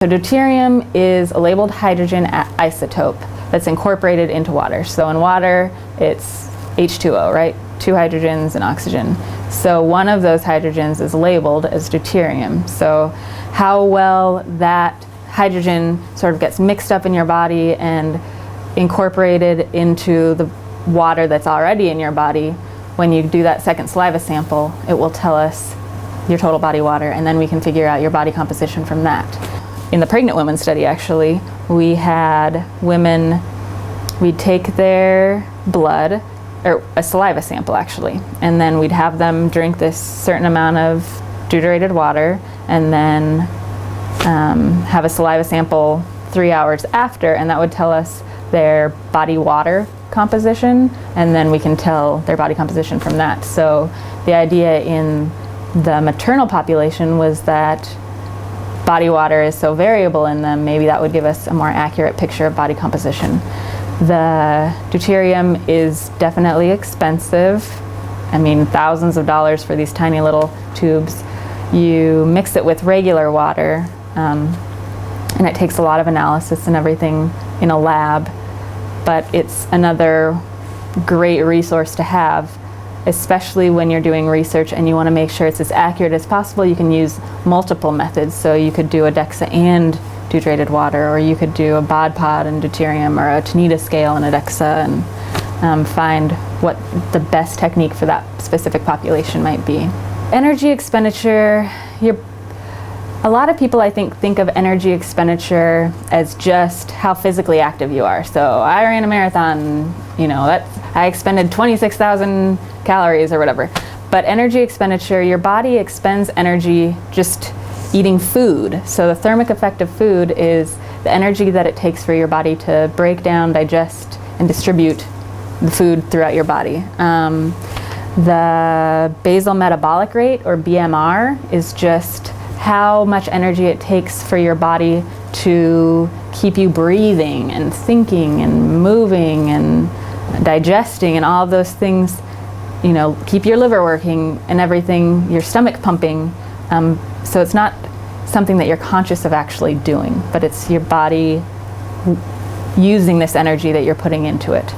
So deuterium is a labeled hydrogen isotope that's incorporated into water. So in water, it's H2O, right? 2 hydrogens and oxygen. So one of those hydrogens is labeled as deuterium. So how well that hydrogen sort of gets mixed up in your body and incorporated into the water that's already in your body, when you do that second saliva sample, it will tell us your total body water, and then we can figure out your body composition from that. In the pregnant women study, actually, we had women, we'd take their blood, or a saliva sample actually, and then we'd have them drink this certain amount of deuterated water, and then have a saliva sample 3 hours after, and that would tell us their body water composition, and then we can tell their body composition from that. So the idea in the maternal population was that body water is so variable in them, maybe that would give us a more accurate picture of body composition. The deuterium is definitely expensive. I mean, thousands of dollars for these tiny little tubes. You mix it with regular water, and it takes a lot of analysis and everything in a lab, but it's another great resource to have, especially when you're doing research and you want to make sure it's as accurate as possible. You can use multiple methods. So you could do a DEXA and deuterated water, or you could do a BOD pod and deuterium, or a Tanita scale and a DEXA, and find what the best technique for that specific population might be. Energy expenditure, a lot of people, I think of energy expenditure as just how physically active you are. So I ran a marathon, I expended 26,000 calories or whatever. But energy expenditure, your body expends energy just eating food. So the thermic effect of food is the energy that it takes for your body to break down, digest, and distribute the food throughout your body. The basal metabolic rate, or BMR, is just how much energy it takes for your body to keep you breathing and thinking and moving and digesting and all of those things, keep your liver working and everything, your stomach pumping. So it's not something that you're conscious of actually doing, but it's your body using this energy that you're putting into it.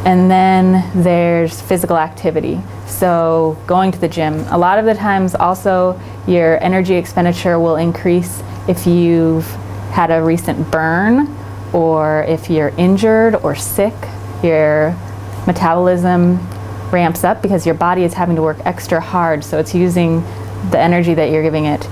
And then there's physical activity. So going to the gym. A lot of the times also your energy expenditure will increase if you've had a recent burn, or if you're injured or sick. Your metabolism ramps up because your body is having to work extra hard, so it's using the energy that you're giving it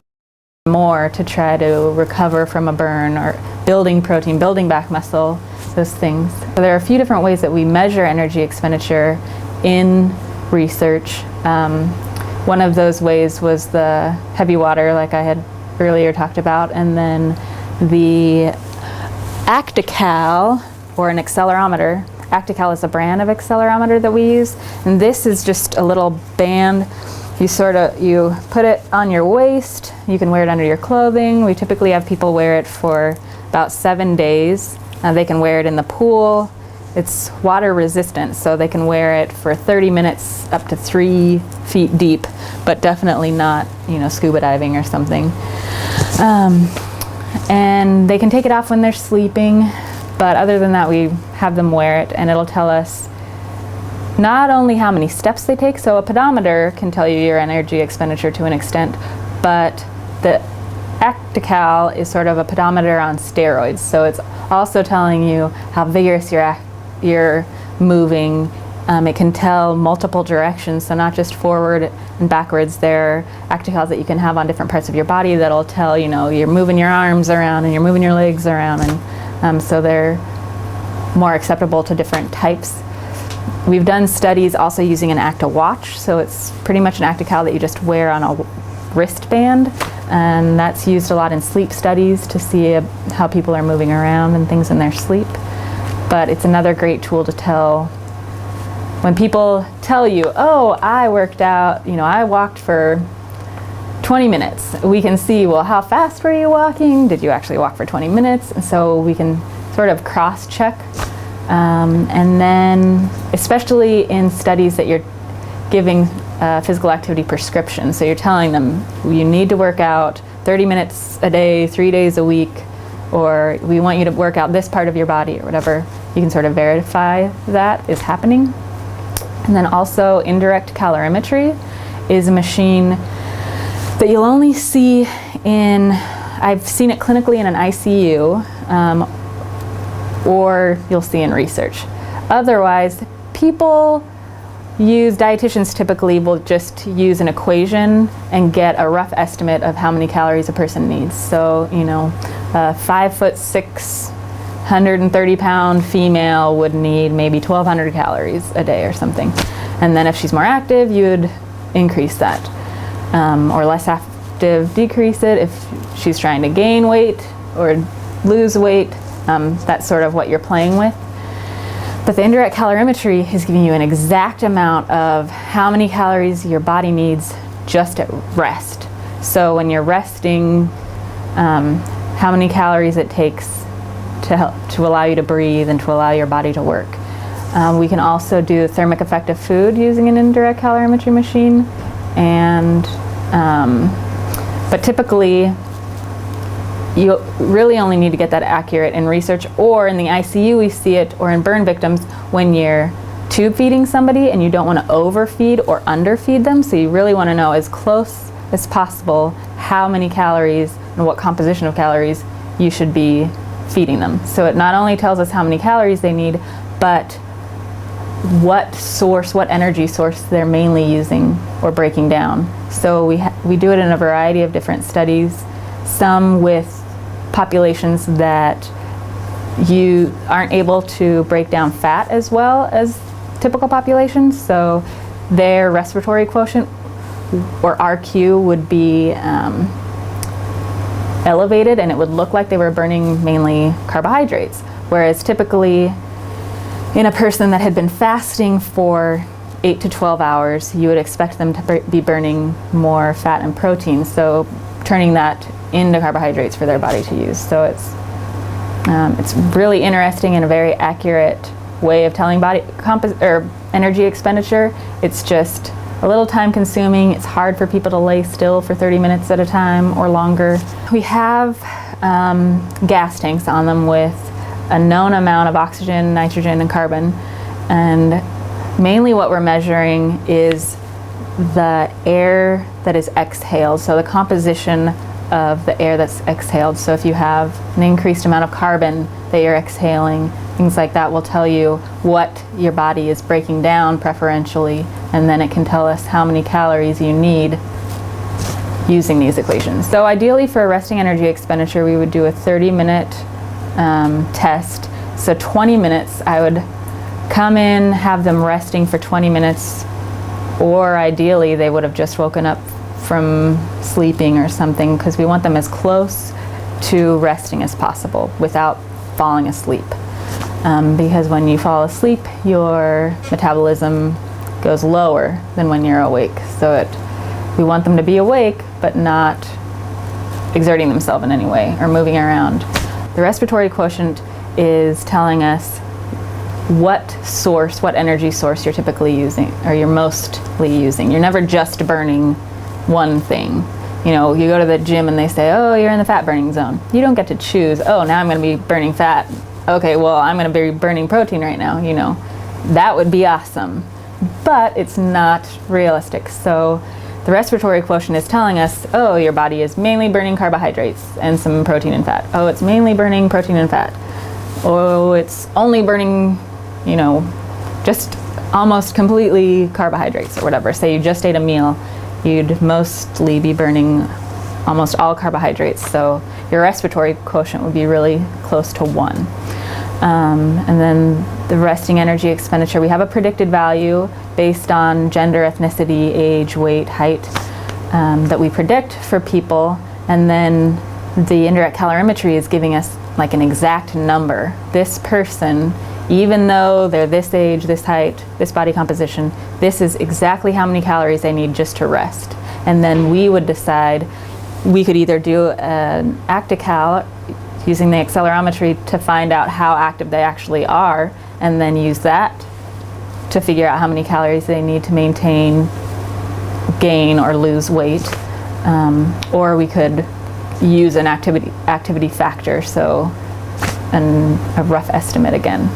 more to try to recover from a burn, or building protein, building back muscle, those things. So there are a few different ways that we measure energy expenditure in research. One of those ways was the heavy water, like I had earlier talked about, and then the Actical, or an accelerometer. Actical is a brand of accelerometer that we use, and this is just a little band. You put it on your waist, you can wear it under your clothing. We typically have people wear it for about 7 days. They can wear it in the pool. It's water resistant, so they can wear it for 30 minutes up to 3 feet deep, but definitely not, scuba diving or something. And they can take it off when they're sleeping, but other than that, we have them wear it, and it'll tell us not only how many steps they take. So a pedometer can tell you your energy expenditure to an extent, but the Actical is sort of a pedometer on steroids. So it's also telling you how vigorous you're moving. It can tell multiple directions, so not just forward and backwards. There are Acticals that you can have on different parts of your body that'll tell, you're moving your arms around and you're moving your legs around, and so they're more acceptable to different types. We've done studies also using an Acta watch, so it's pretty much an Actical that you just wear on a wristband, and that's used a lot in sleep studies to see how people are moving around and things in their sleep. But it's another great tool to tell. When people tell you, oh, I worked out, I walked for 20 minutes, we can see, well, how fast were you walking? Did you actually walk for 20 minutes? And so we can sort of cross-check. And then, especially in studies that you're giving physical activity prescription, so you're telling them you need to work out 30 minutes a day, 3 days a week, or we want you to work out this part of your body or whatever. You can sort of verify that is happening. And then also Indirect Calorimetry is a machine that you'll only see I've seen it clinically in an ICU, or you'll see in research. Otherwise, dietitians typically will just use an equation and get a rough estimate of how many calories a person needs. So, a 5'6", 130-pound female would need maybe 1,200 calories a day or something. And then if she's more active, you would increase that. Or less active, decrease it. If she's trying to gain weight or lose weight, that's sort of what you're playing with. But the indirect calorimetry is giving you an exact amount of how many calories your body needs just at rest. So when you're resting, how many calories it takes to allow you to breathe and to allow your body to work. We can also do thermic effect of food using an indirect calorimetry machine, but typically you really only need to get that accurate in research, or in the ICU we see it, or in burn victims when you're tube feeding somebody and you don't want to overfeed or underfeed them. So you really want to know as close as possible how many calories and what composition of calories you should be feeding them. So it not only tells us how many calories they need, but what energy source they're mainly using or breaking down. So we do it in a variety of different studies, some with populations that you aren't able to break down fat as well as typical populations. So their respiratory quotient, or RQ, would be elevated, and it would look like they were burning mainly carbohydrates. Whereas typically in a person that had been fasting for 8 to 12 hours, you would expect them to be burning more fat and protein. So turning that into carbohydrates for their body to use. So it's really interesting and a very accurate way of telling energy expenditure. It's just a little time consuming. It's hard for people to lay still for 30 minutes at a time or longer. We have gas tanks on them with a known amount of oxygen, nitrogen, and carbon, and mainly what we're measuring is the air that is exhaled, so the composition of the air that's exhaled. So if you have an increased amount of carbon that you're exhaling, things like that will tell you what your body is breaking down preferentially, and then it can tell us how many calories you need using these equations. So ideally for a resting energy expenditure, we would do a 30-minute test. So 20 minutes, I would come in, have them resting for 20 minutes, or ideally they would have just woken up from sleeping or something, because we want them as close to resting as possible without falling asleep. Because when you fall asleep, your metabolism goes lower than when you're awake. So we want them to be awake, but not exerting themselves in any way or moving around. The respiratory quotient is telling us what energy source you're typically using, or you're mostly using. You're never just burning one thing. You go to the gym and they say, oh, you're in the fat burning zone. You don't get to choose, oh, now I'm going to be burning fat. Okay, well, I'm going to be burning protein right now. That would be awesome, but it's not realistic. So the respiratory quotient is telling us, oh, your body is mainly burning carbohydrates and some protein and fat. Oh, it's mainly burning protein and fat. Oh, it's only burning, just almost completely carbohydrates or whatever. Say you just ate a meal, you'd mostly be burning almost all carbohydrates. So your respiratory quotient would be really close to 1. And then the resting energy expenditure, we have a predicted value based on gender, ethnicity, age, weight, height, that we predict for people. And then the indirect calorimetry is giving us like an exact number. This person, even though they're this age, this height, this body composition, this is exactly how many calories they need just to rest. And then we would decide, we could either do an ActiCal using the accelerometry to find out how active they actually are, and then use that to figure out how many calories they need to maintain, gain, or lose weight. Or we could use an activity factor, so a rough estimate again.